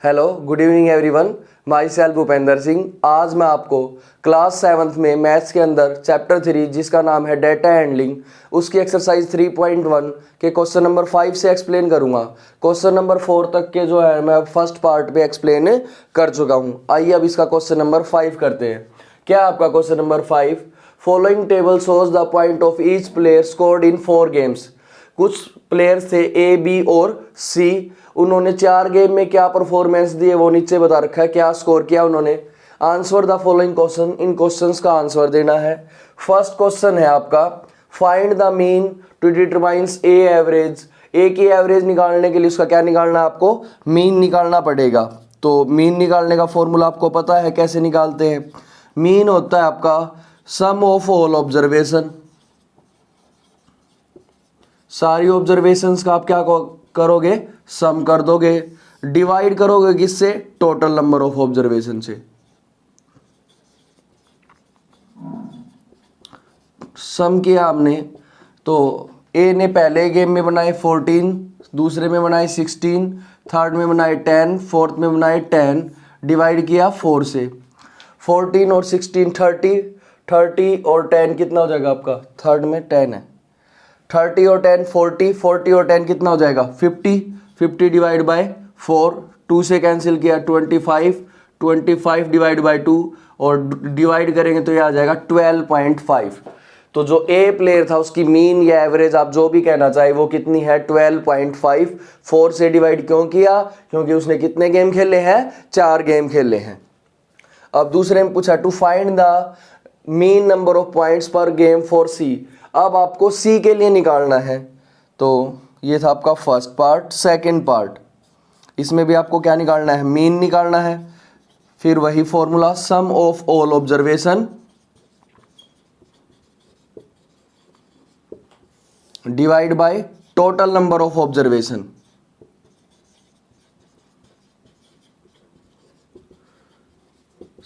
Hello, good evening everyone. My self Bhupendra Singh. आज मैं आपको क्लास 7th में मैथ्स के अंदर चैप्टर 3 जिसका नाम है डेटा हैंडलिंग, उसकी एक्सरसाइज 3.1 के क्वेश्चन नंबर 5 से एक्सप्लेन करूंगा। क्वेश्चन नंबर 4 तक के जो है मैं फर्स्ट पार्ट पे एक्सप्लेन कर चुका हूं। आइए अब इसका क्वेश्चन नंबर 5 करते हैं। क्या आपका question number 5, following table shows the point of each player scored in 4 games. कुछ प्लेयर्स थे ए, बी और सी, उन्होंने 4 गेम में क्या परफॉर्मेंस दिए वो नीचे बता रखा है, क्या स्कोर किया उन्होंने। आंसर द फॉलोइंग क्वेश्चन, इन क्वेश्चंस का आंसर देना है। फर्स्ट क्वेश्चन है आपका, find the mean to determines a average. A की एवरेज निकालने के लिए उसका क्या निकालना है, आपको मीन निकालना पड़ेगा। तो मीन निकालने का फॉर्मूला आपको पता है कैसे निकालते हैं। मीन होता है आपका सम ऑफ ऑल ऑब्जर्वेशन। सारी ऑब्जर्वेशंस का आप क्या करोगे, सम कर दोगे। डिवाइड करोगे किससे, टोटल नंबर ऑफ ऑब्जर्वेशन से। सम किया हमने तो ए ने पहले गेम में बनाए 14, दूसरे में बनाए 16, थर्ड में बनाए 10, फोर्थ में बनाए 10। डिवाइड किया 4 से। 14 और 16 30 और 10 कितना हो जाएगा आपका, थर्ड में 10 है। 30 और 10 40 और 10 कितना हो जाएगा 50 डिवाइड बाय 4, 2 से कैंसिल किया 25 डिवाइड बाय 2 और डिवाइड करेंगे तो ये आ जाएगा 12.5। तो जो ए प्लेयर था उसकी मीन या एवरेज आप जो भी कहना चाहे वो कितनी है 12.5। 4 से डिवाइड क्यों किया, क्योंकि उसने कितने गेम खेले हैं, 4 गेम खेले हैं। अब दूसरे में पूछा to find the mean number of points per game for C. अब आपको सी के लिए निकालना है। तो ये था आपका फर्स्ट पार्ट। सेकंड पार्ट, इसमें भी आपको क्या निकालना है, मीन निकालना है। फिर वही formula, sum of all observation divide by total number of observation.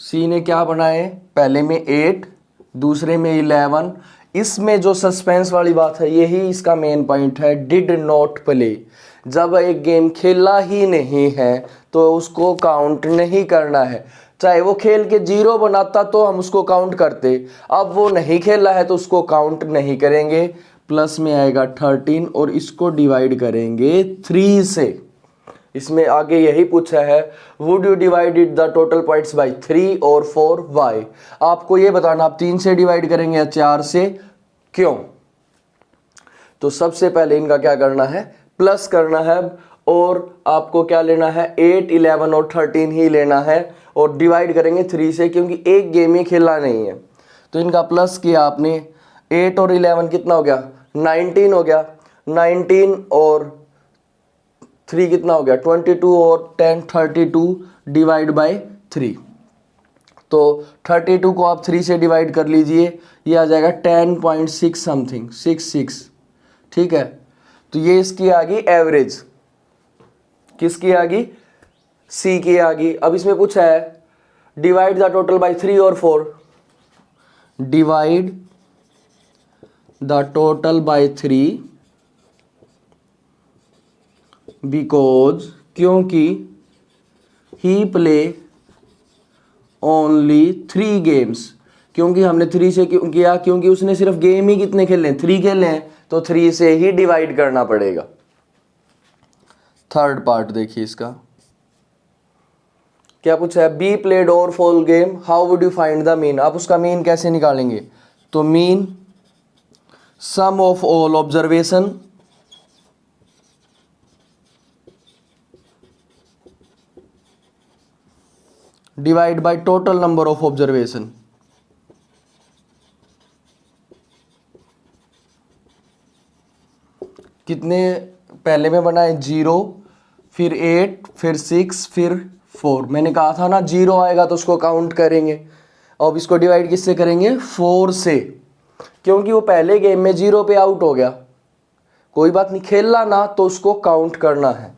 C ने क्या बनाए, पहले में 8, दूसरे में 11। इसमें जो सस्पेंस वाली बात है यही इसका मेन पॉइंट है, डिड नॉट प्ले। जब एक गेम खेला ही नहीं है तो उसको काउंट नहीं करना है। चाहे वो खेल के 0 बनाता तो हम उसको काउंट करते, अब वो नहीं खेला है तो उसको काउंट नहीं करेंगे। प्लस में आएगा 13 और इसको डिवाइड करेंगे 3 से। इसमें आगे यही पूछा है, would you divided the total points by 3 और 4 वाई। आपको ये बताना आप 3 से डिवाइड करेंगे या 4 से, क्यों। तो सबसे पहले इनका क्या करना है, प्लस करना है। और आपको क्या लेना है, 8, 11 और 13 ही लेना है और डिवाइड करेंगे 3 से, क्योंकि एक गेम ही खेला नहीं है। तो इनका प्लस किया आपने, 8 और 11 कितना हो गया, 19 हो गया। 19 और 3 कितना हो गया, 22 और 10 32 डिवाइड बाय 3। तो 32 को आप 3 से डिवाइड कर लीजिए, ये आ जाएगा 10.6 समथिंग 66। ठीक है, तो ये इसकी आ गई एवरेज। किसकी आ गई, सी की आ गई। अब इसमें पूछा है डिवाइड द टोटल बाय 3 और 4। Divide the total by 3 because, क्योंकि ही प्ले ओनली 3 गेम्स। क्योंकि हमने 3 से क्यों किया, क्योंकि उसने सिर्फ गेम ही कितने खेले हैं, 3 खेले हैं, तो 3 से ही डिवाइड करना पड़ेगा। थर्ड पार्ट देखिए इसका क्या पूछा है, बी प्लेड और fall game, how would you find the mean. आप उसका मीन कैसे निकालेंगे, तो mean sum of all observation divide by total number of observation. कितने पहले में बनाए, 0, फिर 8, फिर 6, फिर 4। मैंने कहा था ना 0 आएगा तो उसको काउंट करेंगे। अब इसको डिवाइड किससे करेंगे, 4 से, क्योंकि वो पहले गेम में 0 पे आउट हो गया। कोई बात नहीं, खेलना ना तो उसको काउंट करना है।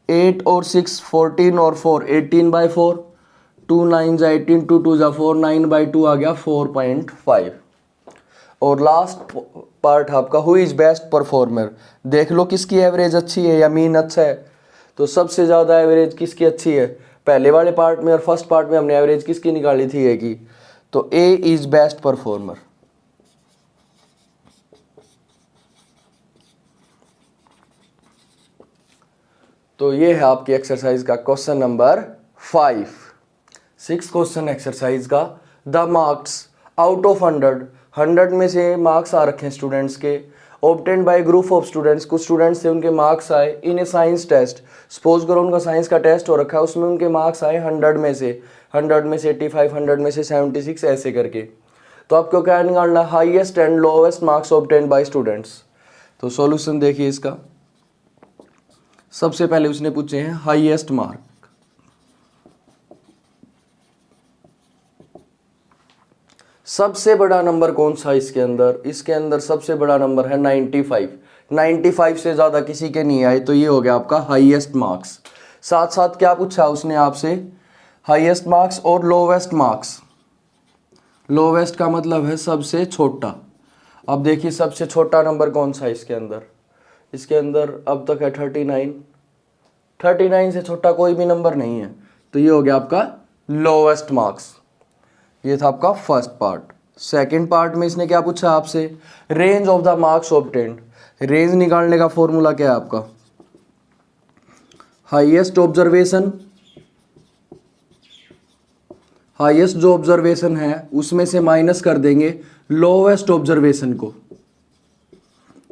8 और 6 14 और 4 18/4, 2 9 18, 2 2 4, 9/2 आ गया 4.5। और लास्ट पार्ट आपका, हु इज बेस्ट परफॉर्मर। देख लो किसकी एवरेज अच्छी है या मीन अच्छा है। तो सबसे ज़्यादा एवरेज किसकी अच्छी है? पहले वाले पार्ट में और फर्स्ट पार्ट में हमने एवरेज किसकी निकाली थी? ए की। तो ए इज बेस्ट परफॉर्मर। तो ये है आपकी एक्सरसाइज का क्वेश्चन नंबर 5। 6 क्वेश्चन एक्सरसाइज का। द मार्क्स आउट ऑफ 100 में से मार्क्स आ रखे हैं स्टूडेंट्स के, obtained by group of students, कुछ स्टूडेंट्स से उनके मार्क्स आए इन ए साइंस टेस्ट। सपोज करो उनका साइंस का टेस्ट हो रखा है, उसमें उनके मार्क्स आए 100 में से 85, 100 में से 76, ऐसे करके। तो आपको क्या निकालना? Highest and lowest marks obtained by students. तो सॉल्यूशन देखिए इसका। सबसे पहले उसने पूछे हैं हाईएस्ट मार्क। सबसे बड़ा नंबर कौन सा इसके अंदर? इसके अंदर सबसे बड़ा नंबर है 95। 95 से ज़्यादा किसी के नहीं आए, तो ये हो गया आपका हाईएस्ट मार्क्स। साथ साथ क्या पूछा उसने आपसे? हाईएस्ट मार्क्स और लोवेस्ट मार्क्स। लोवेस्ट का मतलब है सबसे छोटा। अब देखिए सबसे छोटा नंबर कौन सा है इसके अंदर? इसके अंदर अब तक है 39। 39 से छोटा कोई भी नंबर नहीं है, तो ये हो गया आपका लोवेस्ट मार्क्स। ये था आपका फर्स्ट पार्ट। सेकंड पार्ट में इसने क्या पूछा आपसे? Range of the marks obtained. Range निकालने का फॉर्मूला क्या है आपका? हाईएस्ट ऑब्जर्वेशन, हाईएस्ट जो ऑब्जर्वेशन है उसमें से माइनस कर देंगे लोवेस्ट ऑब्जर्वेशन को,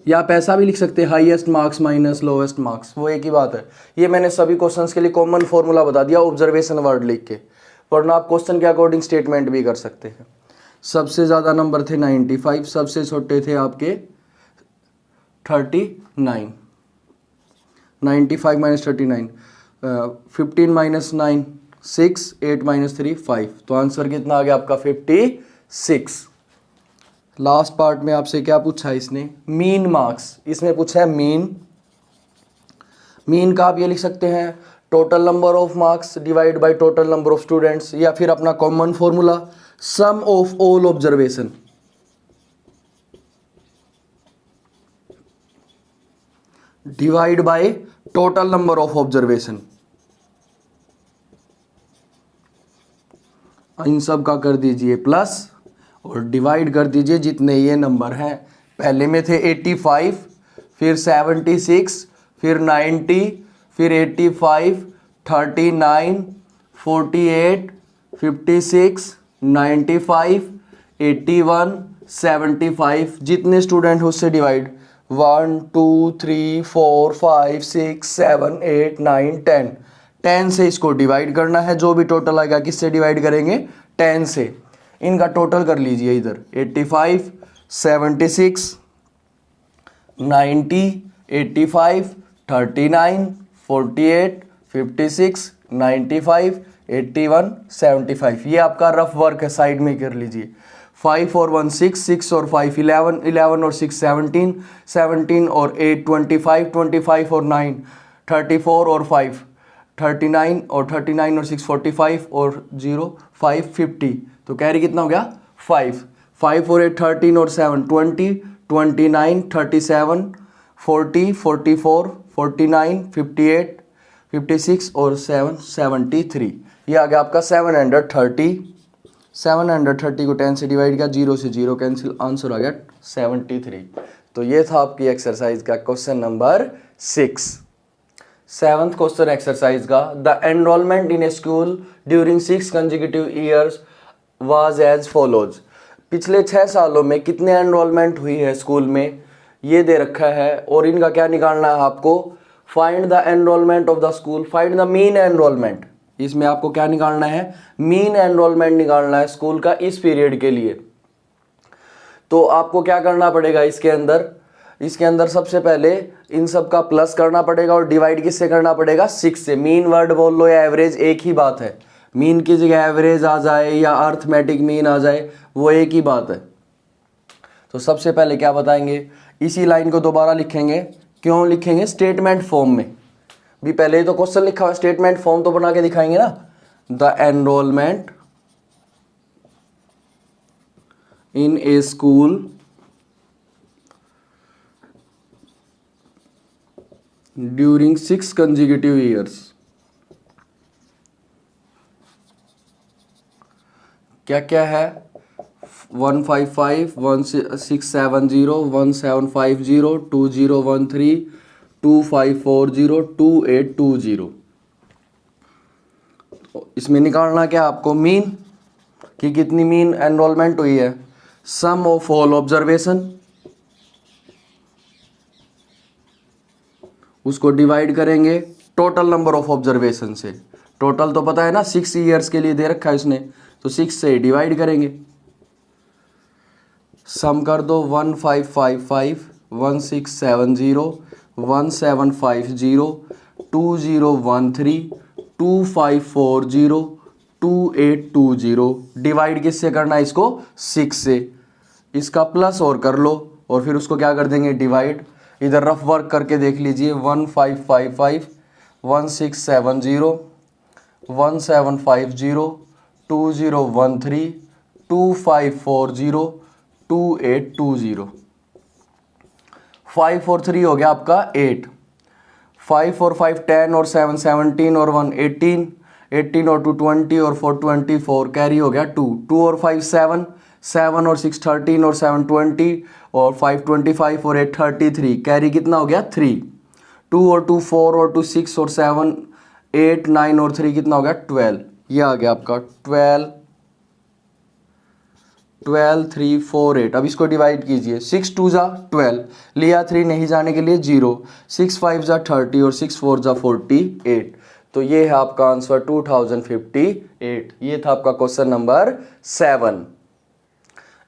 या आप ऐसा भी लिख सकते हैं highest marks minus lowest marks, वो एक ही बात है। ये मैंने सभी क्वेश्चंस के लिए कॉमन फॉर्मूला बता दिया ऑब्जर्वेशन वर्ड लिख के, वरना आप क्वेश्चन के अकॉर्डिंग स्टेटमेंट भी कर सकते हैं। सबसे ज़्यादा नंबर थे 95, सबसे छोटे थे आपके 39। 95 माइनस 39, 15 माइनस 9 6, 8 माइनस 3 5, तो आंसर कितना आ गया आपका? 56। लास्ट पार्ट में आपसे क्या पूछा है इसने? Mean marks. इसमें पूछा है मीन। मीन का आप ये लिख सकते हैं total number of marks divide by total number of students, या फिर अपना common formula sum of all observation. Divide by total number of observation. इन सब का कर दीजिए प्लस और डिवाइड कर दीजिए जितने ये नंबर हैं। पहले में थे 85, फिर 76, फिर 90, फिर 85, 39, 48, 56, 95, 81, 75, जितने स्टूडेंट उससे डिवाइड 1 2 3 4 5 6 7 8 9 10। 10 से इसको डिवाइड करना है, जो भी टोटल आएगा किससे डिवाइड करेंगे? 10 से। इनका टोटल कर लीजिए इधर 85, 76, 90, 85, 39, 48, 56, 95, 81, 75। ये आपका रफ वर्क है, साइड में कर लीजिए। 5 और 1 6, 6 और 5 11, 11 और 6 17, 17 और 8 25, 25 और 9 34 और 5 39, और 39 और 6 45, और 0 5 50। तो कैरी कितना हो गया? 5। 5 और 8 13 और 7 20, 29 37 40 44 49 58 56 और 7 73। ये आ गया आपका 730। 730 को 10 से डिवाइड किया, 0 से 0 कैंसिल, आंसर आ गया 73। तो ये था आपकी एक्सरसाइज का question number 6। 7th question exercise का। The enrolment in a school during 6 consecutive years was as follows. पिछले 6 सालों में कितने एनरोलमेंट हुई है स्कूल में, ये दे रखा है, और इनका क्या निकालना है आपको? Find the enrolment of the school, find the mean enrolment. इसमें आपको क्या निकालना है? मीन एनरोलमेंट निकालना है स्कूल का इस पीरियड के लिए। तो आपको क्या करना पड़ेगा इसके अंदर? इसके अंदर सबसे पहले इन सब का प्लस करना पड़ेगा, और डिवाइड किससे करना पड़ेगा? 6 से। मीन वर्ड बोल लो या एवरेज, एक ही बात है। मीन की जगह एवरेज आ जाए या अर्थमेटिक मीन आ जाए, वो एक ही बात है। तो सबसे पहले क्या बताएंगे? इसी लाइन को दोबारा लिखेंगे। क्यों लिखेंगे? स्टेटमेंट फॉर्म में। भी पहले ही तो क्वेश्चन लिखा हुआ, स्टेटमेंट फॉर्म तो बना के दिखाएंगे ना। The enrolment in a school during 6 consecutive years. क्या क्या है? 155, 1670, 1750, 2013, 2540, 2820। इसमें निकालना क्या आपको? मीन, कि कितनी मीन एनरोलमेंट हुई है। सम ऑफ ऑल ऑब्जर्वेशन, उसको डिवाइड करेंगे टोटल नंबर ऑफ ऑब्जर्वेशन से। टोटल तो पता है ना, 6 ईयर्स के लिए दे रखा है उसने, तो 6 से डिवाइड करेंगे। सम कर दो 1555, 1670, 1750, 2013, 2540, 2820। डिवाइड किससे करना है इसको? 6 से। इसका प्लस और कर लो और फिर उसको क्या कर देंगे? डिवाइड। इधर रफ वर्क करके देख लीजिए। 1555, 1670, 1750, 2013, 2540, 2820। 5 और 3 हो गया आपका 8। 5 और 5 10 और 7 17 और 1 18, 18 और 2 20 और 4 24, कैरी हो गया 2। 2 और 5 7, 7 और 6 13 और 7 20 और 5 25 और 8 33, कैरी कितना हो गया? 3। 2 और 2 4 और 2 6 और 7 8 9 और 3 कितना हो गया? 12। ये आ गया आपका 12 12 3 4 8। अब इसको डिवाइड कीजिए। 6 2 जा 12, लिया 3 नहीं जाने के लिए 0, 6 5 जा 30 और 6 4 जा 48। तो ये है आपका आंसर 2058। ये था आपका question number 7।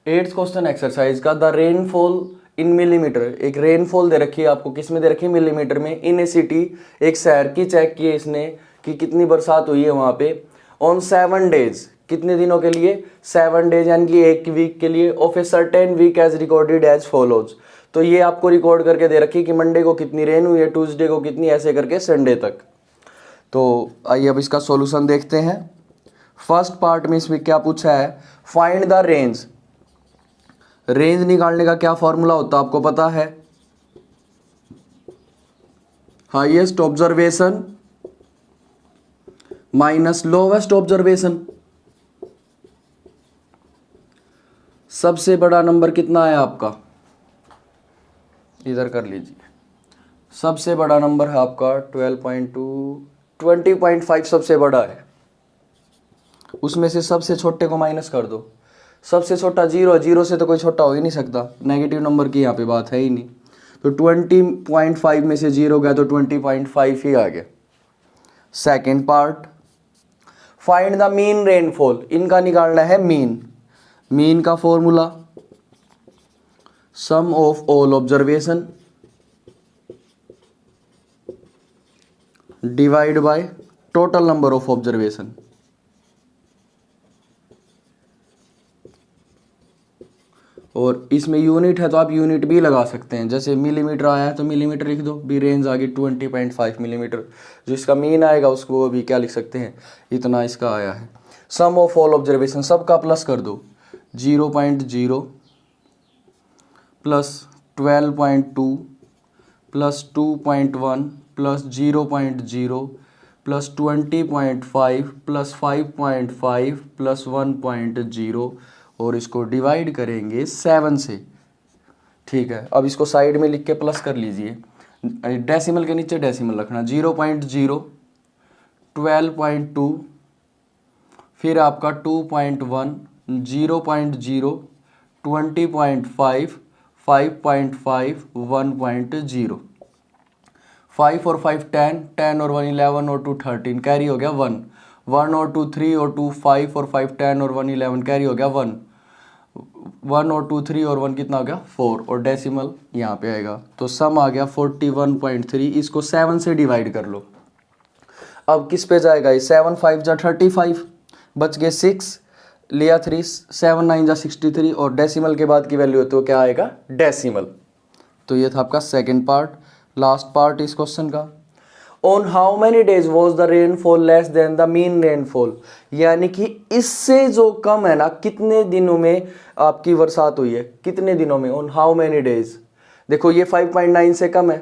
8th question exercise का, द रेनफॉल इन मिलीमीटर। एक रेनफॉल दे रखी है आपको, किस में दे रखी है? मिलीमीटर में। इन ए सिटी, एक शहर की चेक की है इसने कि कितनी बरसात हुई है वहां पे। ऑन 7 डेज, कितने दिनों के लिए? 7 डेज, यानी कि एक वीक के लिए। Of a certain week as recorded as follows. तो ये आपको रिकॉर्ड करके दे रखी है कि मंडे को कितनी रेन हुई है, ट्यूसडे को कितनी, ऐसे करके संडे तक। तो आइए अब इसका सॉल्यूशन देखते हैं। फर्स्ट पार्ट में इसमें क्या पूछा है? Find the range. रेंज निकालने का क्या फॉर्मूला होता है आपको पता है? Highest observation minus lowest observation. सबसे बड़ा नंबर कितना है आपका? इधर कर लीजिए। सबसे बड़ा नंबर है आपका 12.2, 20.5 सबसे बड़ा है। उसमें से सबसे छोटे को माइनस कर दो। सबसे छोटा 0, 0 से तो कोई छोटा हो ही नहीं सकता, नेगेटिव नंबर की यहाँ पे बात है ही नहीं। तो 20.5 में से 0 गया तो 20.5 ही आ गया। Second part, find the mean rainfall. इनका निकालना है मीन। मीन का formula sum of all observation divide by total number of observation. और इसमें यूनिट है तो आप यूनिट भी लगा सकते हैं। जैसे मिलीमीटर आया है तो मिलीमीटर लिख दो, भी रेंज आ गई 20.5 मिलीमीटर। जो इसका मीन आएगा उसको वो भी क्या लिख सकते हैं? इतना इसका आया है। सम ऑफ ऑल ऑब्जर्वेशन, सबका प्लस कर दो। 0.0 plus 12.2 plus 2.1 plus 0.0 plus 20.5 plus 5.5 plus 1.0 और इसको डिवाइड करेंगे 7 से। ठीक है, अब इसको साइड में लिख के प्लस कर लीजिए। डेसिमल के नीचे डेसिमल रखना। 0.0, 12.2, फिर आपका 2.1, 0.0, 20.5, 5.5, 1.0। 5 और 5 10, 10 और 1 11 और 2 13, कैरी हो गया 1। 1 और 2 3 और 2 5 और 5 10 और 1 11, कैरी हो गया 1। 1 और 2 3 और 1 कितना हो गया? 4। और डेसिमल यहाँ पे आएगा तो सम आ गया 41.3। इसको 7 से डिवाइड कर लो। अब किस पे जाएगा ये? 7 5 जा 35, बच गए 6, लिया 3, 7 9 जा 63 और डेसिमल के बाद की वैल्यू होती है तो क्या आएगा? डेसिमल। तो ये था आपका सेकेंड पार्ट। लास्ट पार्ट इस क्वेश्चन का, on how many days was the rainfall less than the mean rainfall. यानी कि इससे जो कम है ना, कितने दिनों में आपकी बरसात हुई है, कितने दिनों में, ऑन हाउ मेनी डेज। देखो ये 5.9 से कम है,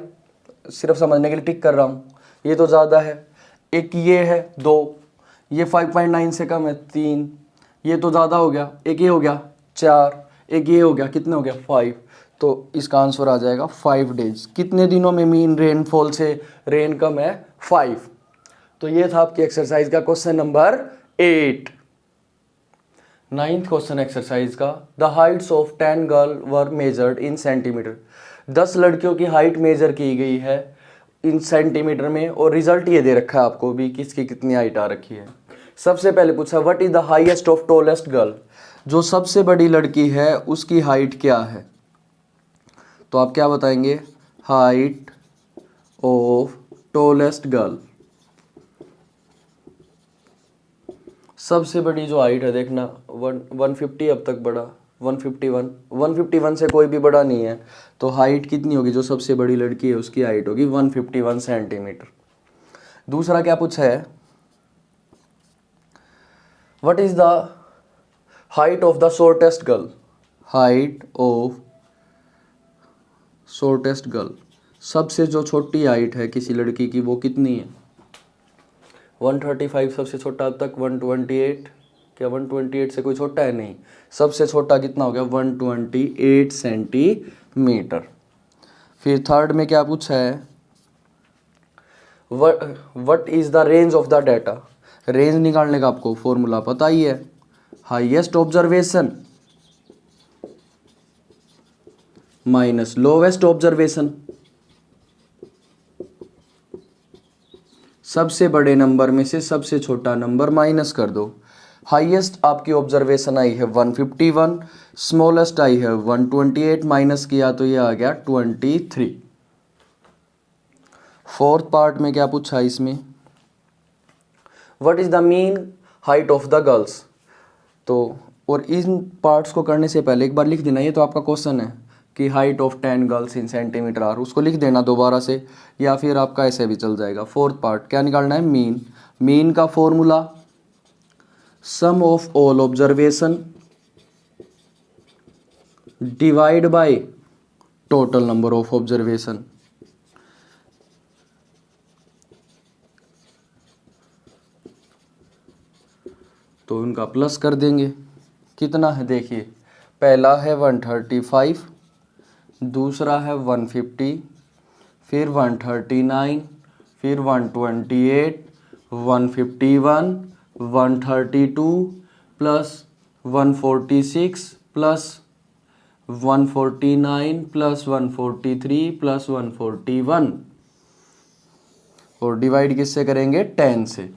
सिर्फ समझने के लिए टिक कर रहा हूँ। ये तो ज़्यादा है, एक ये है 2, ये 5.9 से कम है 3, ये तो ज़्यादा हो गया, एक ये हो गया 4, एक ये हो गया, कितने हो गया 5। तो इसका आंसर आ जाएगा 5 डेज। कितने दिनों में मीन रेनफॉल से रेन कम है 5। तो ये था आपकी एक्सरसाइज का question number 8। 9th question exercise का, the heights of 10 girl were measured in centimetre. 10 लड़कियों की हाइट मेजर की गई है इन सेंटीमीटर में, और रिजल्ट ये दे रखा है आपको भी किसकी कितनी हाइट आ रखी है। सबसे पहले पूछा what is the highest of tallest girl, जो सबसे बड़ी लड़की है उसकी हाइट क्या है। तो आप क्या बताएंगे, हाइट ऑफ टॉलेस्ट गर्ल। सबसे बड़ी जो हाइट है देखना 150 अब तक बड़ा 151 से कोई भी बड़ा नहीं है, तो हाइट कितनी होगी, जो सबसे बड़ी लड़की है उसकी हाइट होगी 151 सेंटीमीटर। दूसरा क्या पूछा है, what is the height of the shortest girl. Height of shortest girl, सबसे जो छोटी हाइट है किसी लड़की की वो कितनी है। 135 सबसे छोटा अब तक, 128, क्या 128 से कोई छोटा है, नहीं, सबसे छोटा कितना हो गया 128 सेंटीमीटर। फिर थर्ड में क्या पूछा है, what is the range of the data. Range निकालने का आपको फॉर्मूला पता ही है, highest observation minus lowest observation. सबसे बड़े नंबर में से सबसे छोटा नंबर माइनस कर दो। हाईएस्ट आपकी ऑब्जर्वेशन आई है 151, स्मॉलेस्ट आई है 128, माइनस किया तो ये आ गया 23। फोर्थ पार्ट में क्या पूछा इसमें, what is the mean height of the girls. तो और इन पार्ट्स को करने से पहले एक बार लिख देना, ये तो आपका क्वेश्चन है कि height of 10 girls in centimetre are, उसको लिख देना दोबारा से, या फिर आपका ऐसे भी चल जाएगा। फोर्थ पार्ट क्या निकालना है, मीन। मीन का formula sum of all observation divide by total number of observation. तो उनका प्लस कर देंगे, कितना है देखिए, पहला है 135, दूसरा है 150, फिर 139, फिर 128, 151, 132 प्लस 146 प्लस 149 प्लस 143 प्लस 141, और डिवाइड किससे करेंगे 10 से।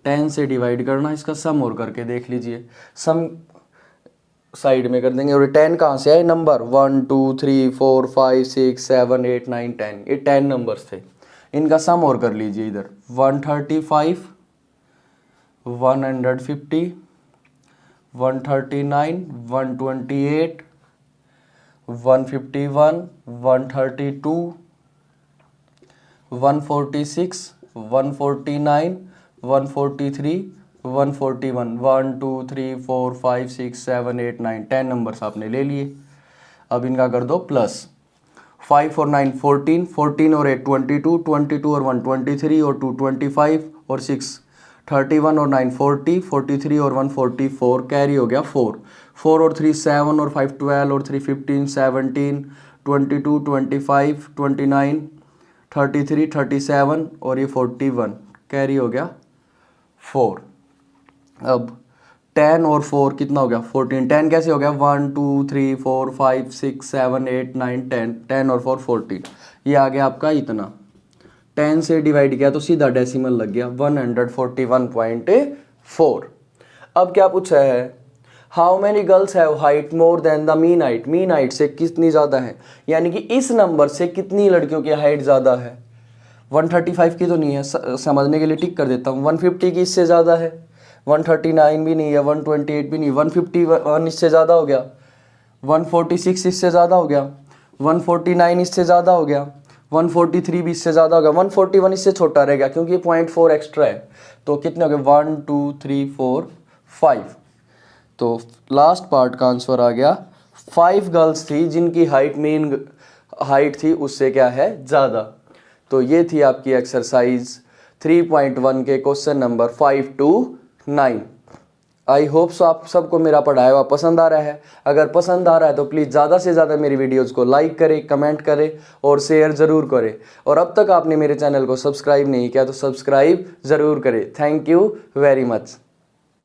10 से डिवाइड करना, इसका सम और करके देख लीजिए, सम साइड में कर देंगे। और 10 कहाँ से आए, नंबर 1 2 3 4 5 6 7 8 9 10, ये 10 नंबर्स थे, इनका सम और कर लीजिए इधर 135, 150, 139, 128, 151, 132, 146, 149, 143, 141, 1 2 3 4 5 6 7 8 9 10 नंबर्स आपने ले लिए। अब इनका कर दो प्लस, 5 और 9 14, 14 और 8 22, 22 और 1 23 और 2 25 और 6 31 और 9 40, 43 और 1 44, कैरी हो गया 4, 4 और 3 7 और 5 12 और 3 15 17 22 25 29 33 37 और ये 41, कैरी हो गया 4। अब 10 और 4 कितना हो गया 14, 10 कैसे हो गया 1 2 3 4 5 6 7 8 9 10, 10 और 4 14, ये आ गया आपका इतना। 10 से डिवाइड किया तो सीधा डेसिमल लग गया 141.4। अब क्या पूछा है, how many girls have height more than the mean height. Mean height से कितनी ज़्यादा है, यानी कि इस नंबर से कितनी लड़कियों की हाइट ज़्यादा है। 135 की तो नहीं है, समझने के लिए टिक कर देता हूँ। 150 की इससे ज़्यादा है, 139 भी नहीं है, 128 भी नहीं, 151 इससे ज़्यादा हो गया, 146 इससे ज़्यादा हो गया, 149 इससे ज़्यादा हो गया, 143 भी इससे ज़्यादा हो गया, 141 इससे छोटा रह गया क्योंकि ये 0.4 एक्स्ट्रा है। तो कितने हो गए 1 2 3 4 5। तो लास्ट पार्ट का आंसर आ गया 5 गर्ल्स थी जिनकी हाइट मीन हाइट थी उससे क्या है ज़्यादा। तो ये थी आपकी एक्सरसाइज 3.1 के question number 5 to 9। I hope so आप सबको मेरा पढ़ाया हुआ पसंद आ रहा है। अगर पसंद आ रहा है तो प्लीज़ ज़्यादा से ज़्यादा मेरी वीडियोज़ को लाइक करें, कमेंट करें और शेयर ज़रूर करें। और अब तक आपने मेरे चैनल को सब्सक्राइब नहीं किया तो सब्सक्राइब ज़रूर करें। Thank you very much.